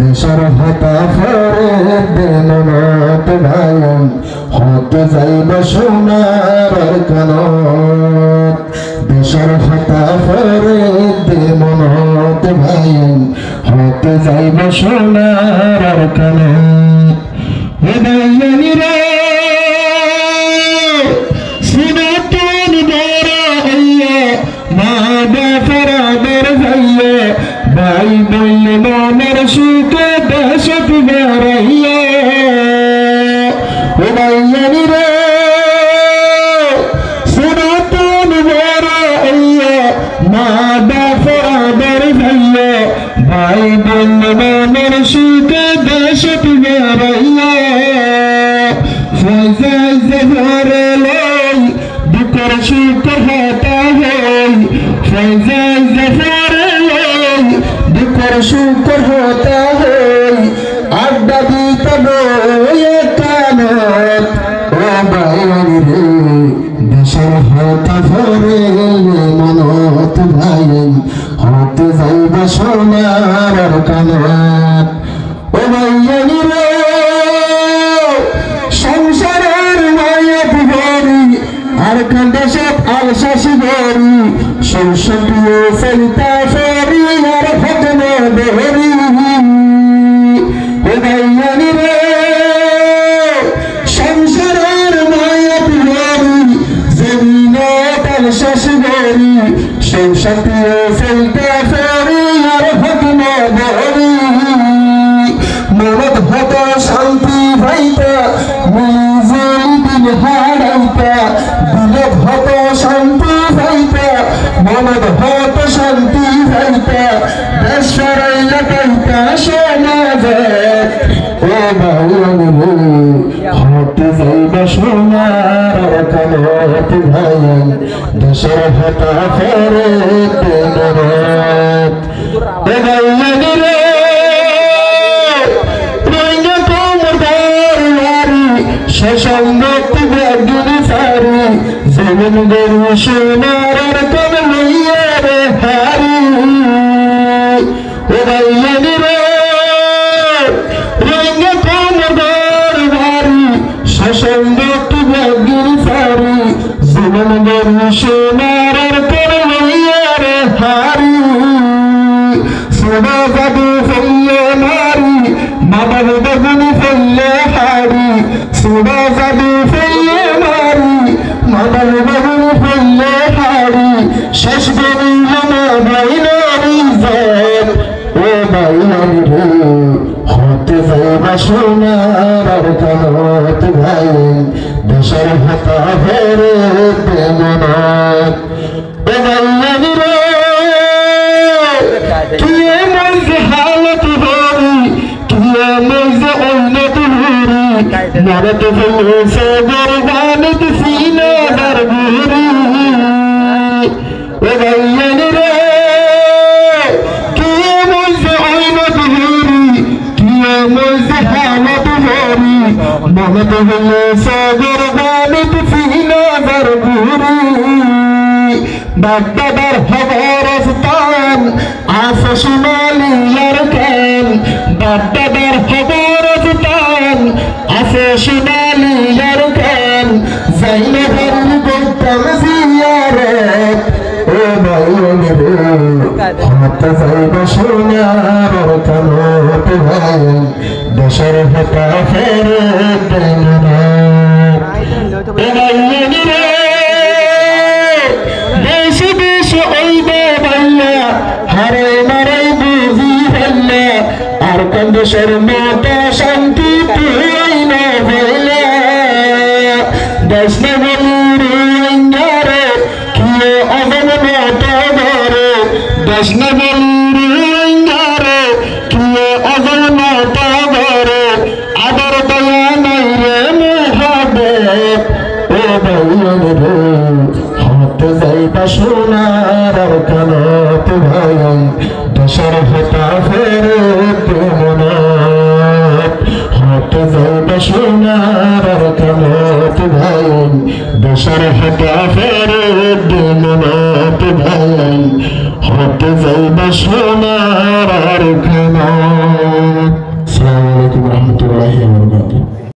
দেশের হতা ফরে বেমনত ভাইন হতে যাইব সোনার কানত দেশের হতা ফরে বেমনত ভাইন হতে যাইব সোনার কানত হৃদয়নি রে সিনাতন বড় হইয়া মা বাবার আদর হইয়া ভাই বলল মনের সুখে দেশত বেড়াইয়া হৃদয়নি রে সিনাতন বড় হইয়া মা বাবার আদর হইয়া ভাই বলল মনের সুখে দেশত বেড়াইয়া ফয়জা লই দুঃখের সুখের হতা হই ফয়জা লই দুঃখের সুখের হতা হই আড্ডা দিতে বয়ে কানত ও বাইরে রে দেশের হতা ভরে মনত ভাই হতে যাইব সোনার কানত ও বাইরে রে সংসারের মায়াত ভরি আর কান্দেশত আলসাসি ভরি সংসারীয় ফেলতা ফেরি আর ফটন বেহরি হৃদয়নি রে সংসারের মায়াত ভরি জমিনত আলসাসি ভরি সংসারীয় ফেলতা ফেরি আর ফটন বেহরি মনত হত শান্তি ভাইতা মিলিজলি দিন হারাইতা দিলত হত শান্তি ভাইতা মনত হত শান্তি ভাইতা দেশ সরাইয়া পাইতা সমাজে ও বাইরে হতে যাইব সোনার কানত ভাই দেশের হতা ফেরে তেনত ও বাইরে রে সসঙ্গতি ব্যাগিনী সারি জমিন গরু সোনার কোন লইয়া রে হারি ও বাইনি রে রঙ কোমর ভারি সসঙ্গতি ব্যাগিনী সারি জমিন গরু সোনার কোন লইয়া রে হারি সোনা জাদু ফেললে মারি মাদার বেগুনি ফেললে হারি সোনা জাদু ফেললে মারি মাদার বেগুনি ফেললে হারি শেষ বেরিল না বাইনারি জাত ও বাইনারি রে হতে যাইব সোনার কানত ভাই দেশের হতা ভরে বেমনত ও বাইনারি রে কিয়ে মজে হালত ভরি কিয়ে মজে উন্নত ভরি মরত ভুলছে গরবানত সিনা দরগুরি ও বাইনি রে কিয়ে মজে উন্নত ভরি কিয়ে মজে হালত ভরি মরত ভুলছে গরবানত সিনা দরগুরি বাগদাদার হবরস্তান আছে সোনালিয়ার কান বাগদাদার হবরস্তান আছে সোনালিয়ার কান জাইনবের গৌতম জিয়ারত ও বাইনি রে হতে যাইব সোনার কানত ভাই দেশের হতা ফেরে বেমনত ও বাইনি রে হারে মারে বুঝি ফেললে আর কন্দেশের মতো শান্তি তুই না ফেললে দেশ নবীর ইঙ্গারে কিয়ে অদম মতো ধরে দেশ নবীর ইঙ্গারে কিয়ে অদম মতো ধরে আদর দয়া নাই রে মুহাব্বত ও বাইনি রে হতে যাইব সোনার কানত ভাই দেশের হতা ফেরে বেমনত হতে যাইব সোনার কানত ভাই দেশের হতা ফেরে বেমনত ভাই হতে যাইব সোনার কানত রহমতুল্লাহি ওয়া বারাকাতুহু।